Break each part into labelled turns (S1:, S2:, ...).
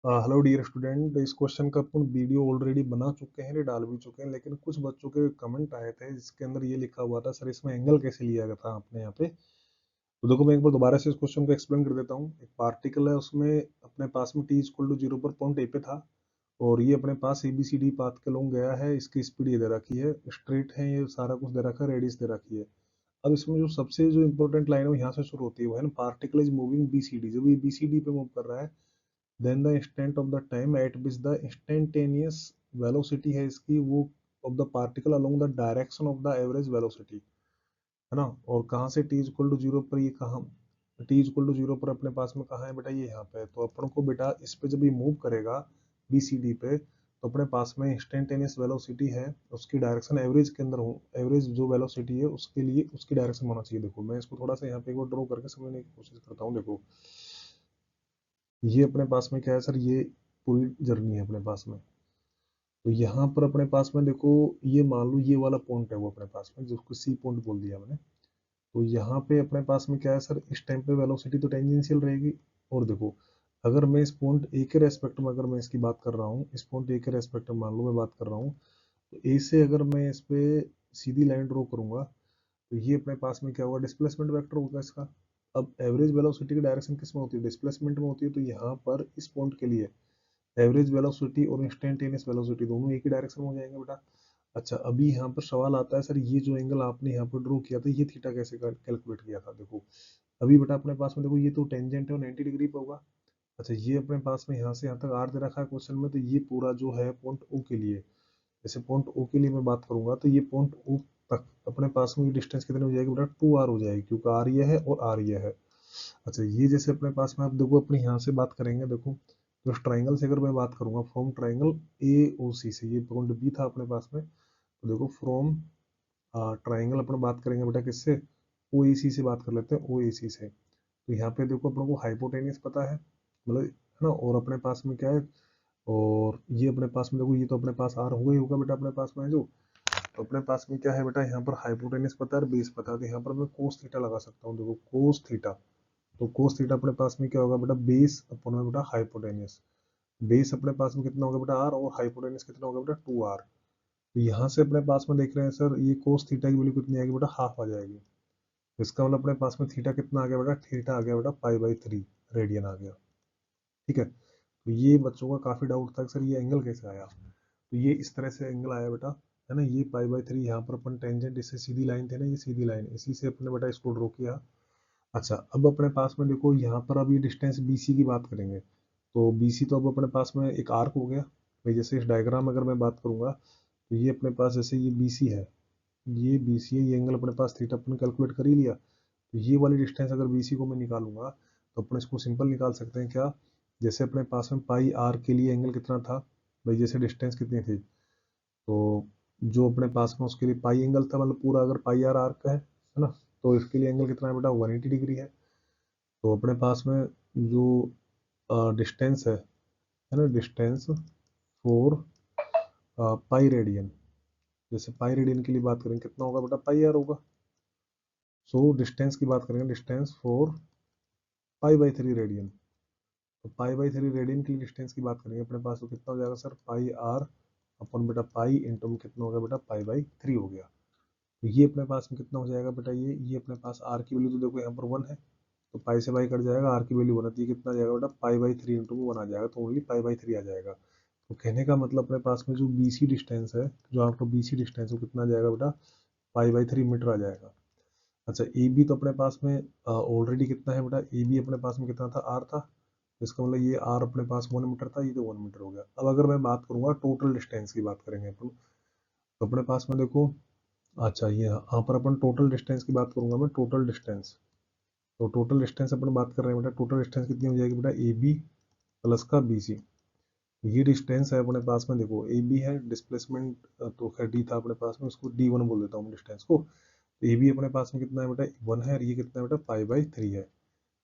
S1: Hello dear student, इस question का अपन video already बना चुके हैं, डाल भी चुके हैं, लेकिन कुछ बच्चों के कमेंट आए थे जिसके अंदर ये लिखा हुआ था, सर इसमें एंगल कैसे लिया गया था आपने यहाँ पे। तो देखो, मैं एक बार दोबारा से इस क्वेश्चन को एक्सप्लेन कर देता हूँ। एक पार्टिकल है, उसमें अपने पास में t=0 पर पॉइंट ए पे था, और ये अपने पास ABCD पाथ के लोग गया है। इसकी स्पीड ये दे रखी है, स्ट्रेट है, ये सारा कुछ दे रखा है, रेडियस दे रखी है। अब इसमें जो सबसे जो इंपॉर्टेंट लाइन है वो यहाँ से शुरू होती है, वो है ना, पार्टिकल इज मूविंग BCD। जब ये BCD पे मूव कर रहा है, then the instant of the time at which the instantaneous velocity है इसकी, वो of the particle along the direction of the average velocity, है ना। और कहाँ से t=0 पर, ये कहाँ t=0 पर अपने पास में कहाँ है बेटा, ये यहाँ पे है। तो अपन को बेटा इस पे जब ये मूव करेगा BCD पे, तो अपने पास में इंस्टेंटेनियस वेलोसिटी है, उसकी डायरेक्शन एवरेज के अंदर हो, एवरेज जो वेलोसिटी है उसके लिए उसकी डायरेक्शन होना चाहिए। देखो, मैं इसको थोड़ा सा यहाँ पे एक बार ड्रॉ करके समझने की कोशिश करता हूँ। देखो, ये अपने पास में क्या है सर, ये पूरी जर्नी है अपने पास में। तो यहाँ पर अपने पास में देखो, ये मान लो ये वाला पॉइंट है वो अपने पास में, जिसको C पॉइंट बोल दिया मैंने। तो यहाँ पे अपने पास में क्या है सर, इस टाइम पे वेलोसिटी तो टेंजेंशियल रहेगी। और देखो, अगर मैं इस पॉइंट A के रेस्पेक्ट में, अगर मैं इसकी बात कर रहा हूँ, इस पॉइंट A के रेस्पेक्ट में मान लो मैं बात कर रहा हूँ, तो A से अगर मैं इस पे सीधी लाइन ड्रॉ करूंगा, तो ये अपने पास में क्या होगा, डिस्प्लेसमेंट वेक्टर होगा इसका। अब एवरेज वेलोसिटी की डायरेक्शन किस में होती है, डिस्प्लेसमेंट में होती है। तो यहाँ पर इस पॉइंट के लिए एवरेज वेलोसिटी और इंस्टेंटेनियस वेलोसिटी दोनों एक ही डायरेक्शन में हो जाएंगे बेटा। अच्छा, अभी यहाँ पर सवाल आता है, सर ये जो एंगल आपने यहाँ पर ड्रॉ किया था, ये थीटा कैसे कैलकुलेट किया था। देखो, अभी बेटा अपने पास में देखो, ये तो टेंजेंट है और 90 डिग्री पे होगा। अच्छा, ये अपने पास में यहाँ से यहाँ तक आर दे रखा है क्वेश्चन में, तो ये पूरा जो है पॉइंट ओ के लिए, जैसे पॉइंट ओ के लिए मैं बात करूंगा, तो ये पॉइंट ओ तक अपने पास में डिस्टेंस कितनी हो जाएगी बेटा, 2r हो जाएगी, क्योंकि आर ये है और आर ये है। अच्छा, ये जैसे अपने पास में आप देखो, अपने यहाँ से बात करेंगे, देखो तो इस ट्राइंगल से अगर मैं बात करूंगा, फ्रॉम ट्राइंगल AOC से, ये पॉइंट बी था अपने पास में, तो देखो फ्रॉम ट्राइंगल अपन बात करेंगे बेटा किससे, OAC से बात कर लेते हैं, OAC से। तो यहाँ पे देखो अपने को हाइपोटेनियस पता है, मतलब, है ना, और अपने पास में क्या है, और ये अपने पास में देखो, ये तो अपने पास आर होगा ही होगा बेटा अपने पास में जो। तो अपने पास में क्या है बेटा, यहाँ पर हाइपोटेनियस पता है और बेस पता है, तो यहाँ पर मैं कोस थीटा लगा सकता हूँ। देखो कोस थीटा, तो कोस थीटा अपने पास में क्या होगा बेटा, बेस अपन में बेटा हाइपोटेनियस। बेस अपने पास में कितना होगा बेटा, आर, और हाइपोटेनियस कितना होगा बेटा, 2r। तो यहाँ से अपने पास में देख रहे हैं सर, ये कोस थीटा की वैल्यू कितनी आएगी बेटा, हाफ आ जाएगी। इसका मतलब अपने पास में थीटा कितना आ गया बेटा, थीटा आ गया बेटा π/3 रेडियन आ गया। ठीक है। तो ये बच्चों का काफी डाउट था कि सर ये एंगल कैसे आया। तो ये इस तरह से एंगल आया बेटा, है ना। ये π/3, यहाँ पर अपन टेंजेंट, इससे सीधी लाइन थी ना, ये सीधी लाइन, इसी से अपने बेटा इसको ड्रॉ किया। अच्छा, अब अपने पास में देखो, यहाँ पर अब ये डिस्टेंस BC की बात करेंगे, तो BC तो अब अपने पास में एक आर्क हो गया भाई। जैसे इस डायग्राम अगर मैं बात करूंगा, तो ये अपने पास जैसे ये BC है, ये BC है, ये एंगल अपने पास थीटा अपन कैलकुलेट कर ही लिया। तो ये वाली डिस्टेंस अगर BC को मैं निकालूंगा, तो अपन इसको सिंपल निकाल सकते हैं क्या, जैसे अपने पास में πr के लिए एंगल कितना था भाई, जैसे डिस्टेंस कितनी थी, तो जो अपने पास में उसके लिए पाई एंगल था, मतलब पूरा अगर πr आर्क का है ना, तो इसके लिए एंगल कितना है बेटा, 180 डिग्री है। तो अपने पास में जो डिस्टेंस है ना, डिस्टेंस फॉर पाई रेडियन, जैसे पाई रेडियन के लिए बात करेंगे कितना होगा बेटा, πr होगा। सो डिस्टेंस की बात करेंगे, डिस्टेंस फॉर π/3 रेडियन, तो π/3 रेडियन की डिस्टेंस की बात करेंगे अपने पास, तो कितना हो जाएगा सर, πr अपन बेटा पाई इंटू में कितना होगा बेटा, π/3 हो गया। तो ये अपने पास में कितना हो जाएगा बेटा, ये अपने पास आर की वैल्यू तो देखो यहाँ पर 1 है, तो पाई से पाई कट जाएगा, आर की वैल्यू 1 है, तो ये कितना आ जाएगा बेटा, π/3 इंटू में 1 आ जाएगा, तो ओनली π/3 आ जाएगा। तो कहने का मतलब अपने पास में जो BC डिस्टेंस है, जो आपका BC डिस्टेंस है, वो कितना आ जाएगा बेटा, π/3 मीटर आ जाएगा। अच्छा, AB तो अपने पास में ऑलरेडी कितना है बेटा, AB अपने पास में कितना था, आर था, तो इसका मतलब ये आर अपने पास 1 मीटर था, ये तो 1 मीटर हो गया। अब अगर मैं बात करूंगा टोटल डिस्टेंस की बात करेंगे अपन, तो अपने पास में देखो, अच्छा ये यहाँ पर अपन टोटल डिस्टेंस की बात करूंगा मैं, टोटल डिस्टेंस, तो टोटल डिस्टेंस अपन बात कर रहे हैं बेटा, टोटल डिस्टेंस कितनी हो जाएगी बेटा, AB प्लस का BC। ये डिस्टेंस है अपने पास में, देखो AB है, डिस्प्लेसमेंट तो खैर D था अपने पास में, उसको D1 बोल देता हूँ डिस्टेंस को। तो AB अपने पास में कितना है बेटा, 1 है, और ये कितना है बेटा, π/3 है।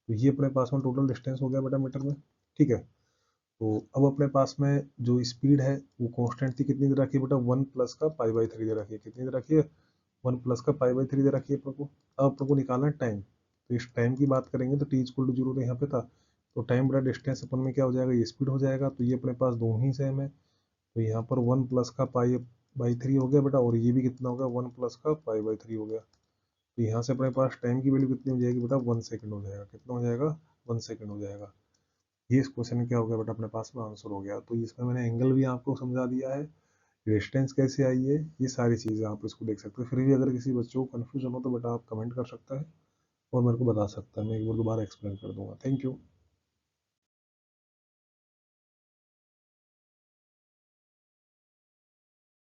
S1: तो ये अपने पास में टोटल डिस्टेंस हो गया बेटा मीटर में। ठीक है। तो अब अपने पास में जो स्पीड है वो कांस्टेंट थी, कितनी दे रखी है बेटा, 1 प्लस का π/3 दे रखी है, कितनी दे रखी है, 1 प्लस का π/3 दे रखी है अपने को। अब अपने को निकालना है टाइम, तो इस टाइम की बात करेंगे तो t=0 तो यहाँ पे था, तो टाइम बटा डिस्टेंस अपन में क्या हो जाएगा, ये स्पीड हो जाएगा, तो ये अपने पास दोनों ही सेम है। तो यहाँ पर 1 प्लस का पाई बाई 3 हो गया बेटा, और ये भी कितना हो गया, 1 प्लस का पाई बाई 3 हो गया। तो यहाँ से अपने पास टाइम की वैल्यू कितनी हो जाएगी बेटा, 1 सेकंड हो जाएगा। कितना हो जाएगा, 1 सेकंड हो जाएगा। ये इस क्वेश्चन क्या हो गया बेटा, अपने पास में आंसर हो गया। तो इसमें मैंने एंगल भी आपको समझा दिया है, डिस्टेंस कैसे आई है, ये सारी चीज़ें आप इसको देख सकते हो। फिर भी अगर किसी बच्चों को कन्फ्यूजन हो तो बेटा आप कमेंट कर सकता है और मेरे को बता सकता है, मैं एक बार दोबारा एक्सप्लेन कर दूंगा। Thank you.